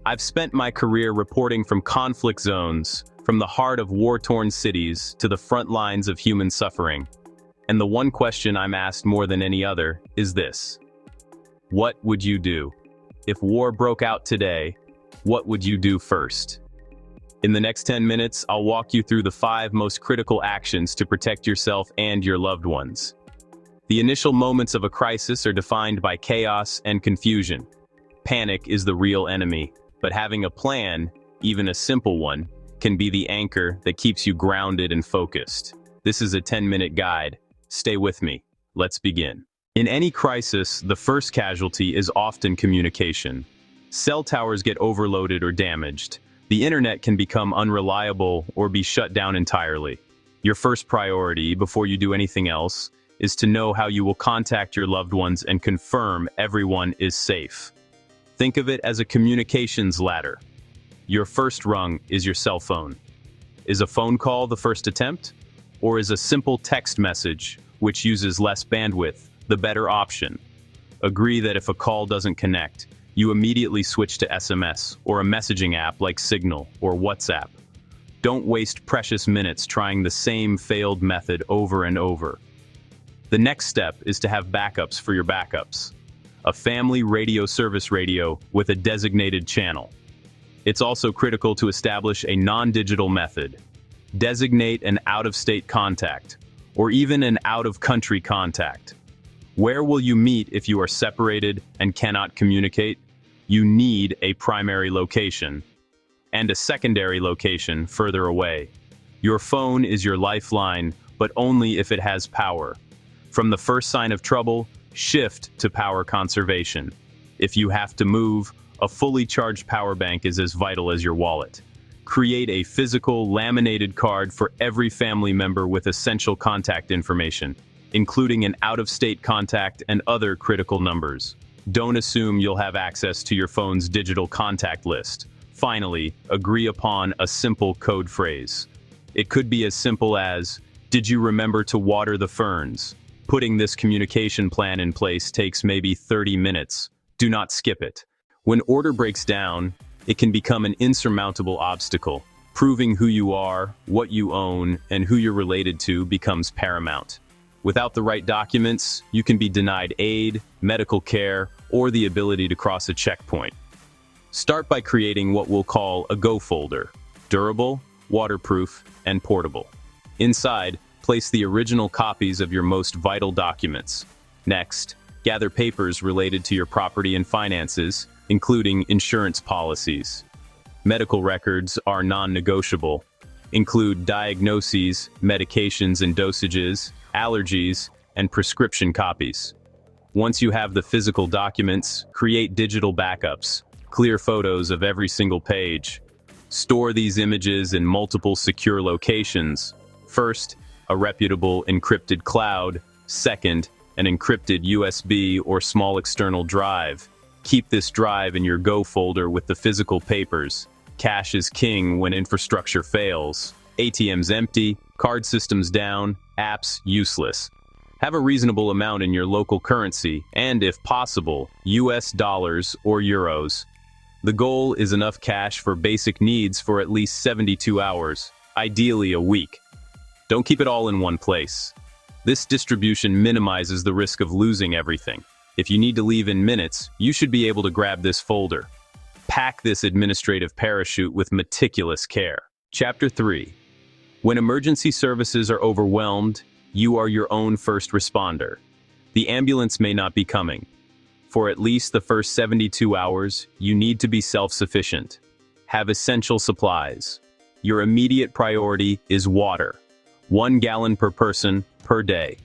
I've spent my career reporting from conflict zones, from the heart of war-torn cities to the front lines of human suffering. And the one question I'm asked more than any other is this: what would you do? If war broke out today, what would you do first? In the next 10 minutes, I'll walk you through the 5 most critical actions to protect yourself and your loved ones. The initial moments of a crisis are defined by chaos and confusion. Panic is the real enemy, but having a plan, even a simple one, can be the anchor that keeps you grounded and focused. This is a 10-minute guide. Stay with me. Let's begin. In any crisis, the first casualty is often communication. Cell towers get overloaded or damaged. The internet can become unreliable or be shut down entirely. Your first priority, before you do anything else, is to know how you will contact your loved ones and confirm everyone is safe. Think of it as a communications ladder. Your first rung is your cell phone. Is a phone call the first attempt? Or is a simple text message, which uses less bandwidth, the better option? Agree that if a call doesn't connect, you immediately switch to SMS or a messaging app like Signal or WhatsApp. Don't waste precious minutes trying the same failed method over and over. The next step is to have backups for your backups. A family radio service radio with a designated channel. It's also critical to establish a non-digital method. Designate an out-of-state contact, or even an out-of-country contact. Where will you meet if you are separated and cannot communicate? You need a primary location, and a secondary location further away. Your phone is your lifeline, but only if it has power. From the first sign of trouble, shift to power conservation. If you have to move, a fully charged power bank is as vital as your wallet. Create a physical, laminated card for every family member with essential contact information, including an out-of-state contact and other critical numbers. Don't assume you'll have access to your phone's digital contact list. Finally, agree upon a simple code phrase. It could be as simple as, "Did you remember to water the ferns?" Putting this communication plan in place takes maybe 30 minutes. Do not skip it. When order breaks down, it can become an insurmountable obstacle. Proving who you are, what you own, and who you're related to becomes paramount. Without the right documents, you can be denied aid, medical care, or the ability to cross a checkpoint. Start by creating what we'll call a Go folder. Durable, waterproof, and portable. Inside, place the original copies of your most vital documents. Next, gather papers related to your property and finances, including insurance policies. Medical records are non-negotiable. Include diagnoses, medications and dosages, allergies, and prescription copies. Once you have the physical documents, create digital backups. Clear photos of every single page. Store these images in multiple secure locations. First, a reputable encrypted cloud. Second, an encrypted USB or small external drive. Keep this drive in your Go folder with the physical papers. Cash is king when infrastructure fails. ATMs empty, card systems down, apps useless. Have a reasonable amount in your local currency and, if possible, US dollars or euros. The goal is enough cash for basic needs for at least 72 hours, ideally a week. Don't keep it all in one place. This distribution minimizes the risk of losing everything. If you need to leave in minutes, you should be able to grab this folder. Pack this administrative parachute with meticulous care. Chapter 3. When emergency services are overwhelmed, you are your own first responder. The ambulance may not be coming. For at least the first 72 hours, you need to be self-sufficient. Have essential supplies. Your immediate priority is water. 1 gallon per person per day.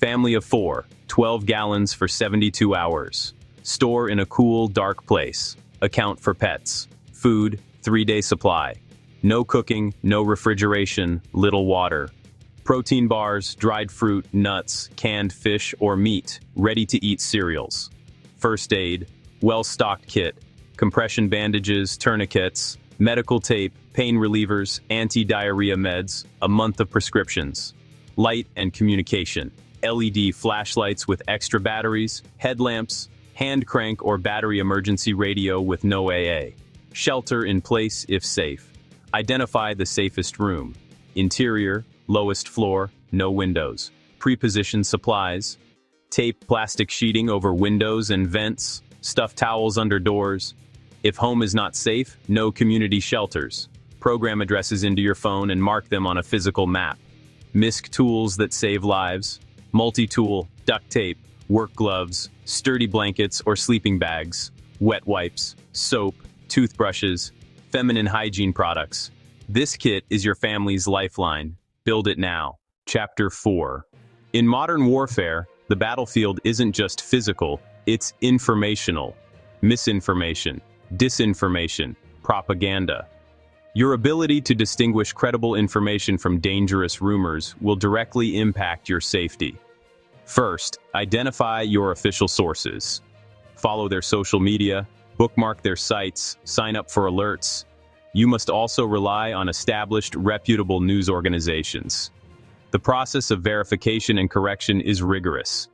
Family of 4, 12 gallons for 72 hours. Store in a cool, dark place. Account for pets. Food, 3-day supply. No cooking, no refrigeration, little water. Protein bars, dried fruit, nuts, canned fish or meat, ready-to-eat cereals. First aid, well-stocked kit, compression bandages, tourniquets, medical tape, pain relievers, anti-diarrhea meds, a month of prescriptions. Light and communication, LED flashlights with extra batteries, headlamps, hand crank or battery emergency radio with no AA. Shelter in place if safe. Identify the safest room. Interior, lowest floor, no windows. Pre-position supplies. Tape plastic sheeting over windows and vents. Stuff towels under doors. If home is not safe, no community shelters. Program addresses into your phone and mark them on a physical map. MISC tools that save lives. Multi-tool, duct tape, work gloves, sturdy blankets or sleeping bags, wet wipes, soap, toothbrushes, feminine hygiene products. This kit is your family's lifeline. Build it now. Chapter 4. In modern warfare, the battlefield isn't just physical, it's informational. Misinformation, disinformation, propaganda. Your ability to distinguish credible information from dangerous rumors will directly impact your safety. First, identify your official sources. Follow their social media, bookmark their sites, sign up for alerts. You must also rely on established, reputable news organizations. The process of verification and correction is rigorous.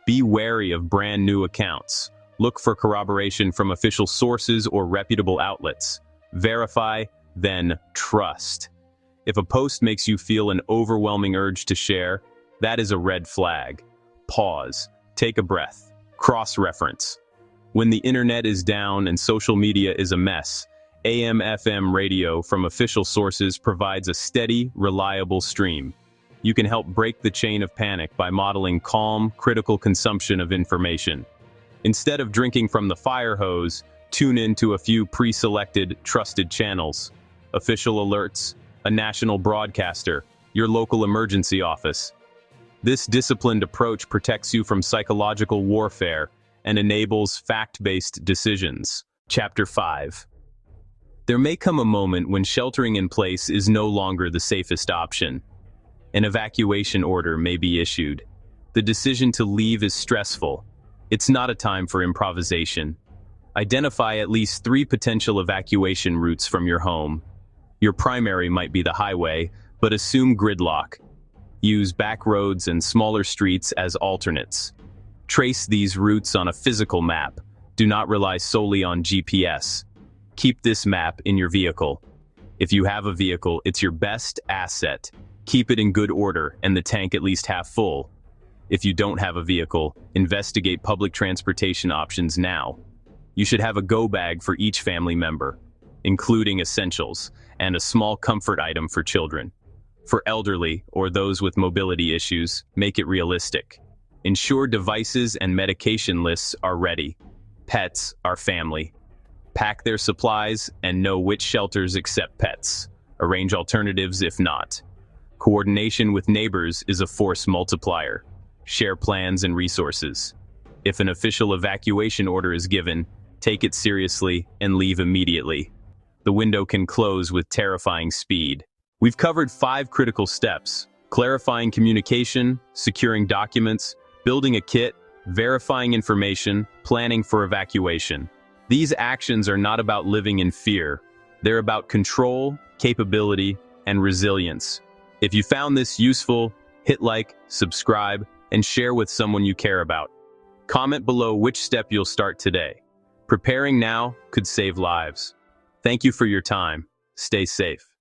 Be wary of brand new accounts. Look for corroboration from official sources or reputable outlets. Verify, then trust. If a post makes you feel an overwhelming urge to share, that is a red flag. Pause, take a breath, cross-reference. When the internet is down and social media is a mess, AM/FM radio from official sources provides a steady, reliable stream. You can help break the chain of panic by modeling calm, critical consumption of information. Instead of drinking from the fire hose, tune in to a few pre-selected, trusted channels. Official alerts, a national broadcaster, your local emergency office. This disciplined approach protects you from psychological warfare and enables fact-based decisions. Chapter 5. There may come a moment when sheltering in place is no longer the safest option. An evacuation order may be issued. The decision to leave is stressful. It's not a time for improvisation. Identify at least 3 potential evacuation routes from your home. Your primary might be the highway, but assume gridlock. Use back roads and smaller streets as alternates. Trace these routes on a physical map. Do not rely solely on GPS. Keep this map in your vehicle. If you have a vehicle, it's your best asset. Keep it in good order and the tank at least half full. If you don't have a vehicle, investigate public transportation options now. You should have a go bag for each family member, including essentials, and a small comfort item for children. For elderly or those with mobility issues, make it realistic. Ensure devices and medication lists are ready. Pets are family. Pack their supplies and know which shelters accept pets. Arrange alternatives if not. Coordination with neighbors is a force multiplier. Share plans and resources. If an official evacuation order is given, take it seriously and leave immediately. The window can close with terrifying speed. We've covered 5 critical steps: clarifying communication, securing documents, building a kit, verifying information, planning for evacuation. These actions are not about living in fear. They're about control, capability, and resilience. If you found this useful, hit like, subscribe, and share with someone you care about. Comment below which step you'll start today. Preparing now could save lives. Thank you for your time. Stay safe.